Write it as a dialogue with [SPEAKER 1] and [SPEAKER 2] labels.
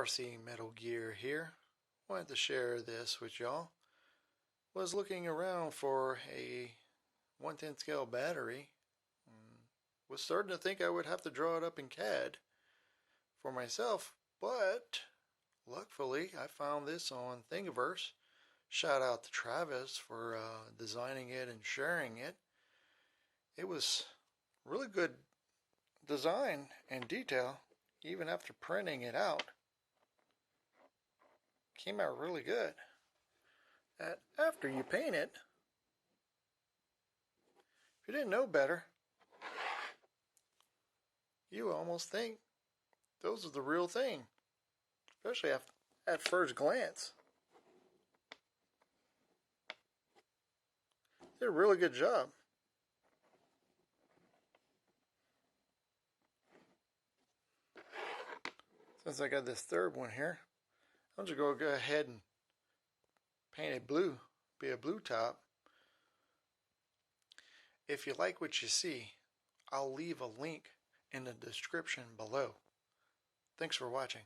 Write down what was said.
[SPEAKER 1] RC Metal Gear here. Wanted to share this with y'all. Was looking around for a 1/10 scale battery. Was starting to think I would have to draw it up in CAD for myself, but luckily I found this on Thingiverse. Shout out to Travis for designing it and sharing it. It was really good design and detail, even after printing it out. Came out really good. After you paint it, if you didn't know better, you almost think those are the real thing, especially at first glance. Did a really good job. Since I got this third one here, I'm just going to go ahead and paint it blue, be a blue top. If you like what you see, I'll leave a link in the description below. Thanks for watching.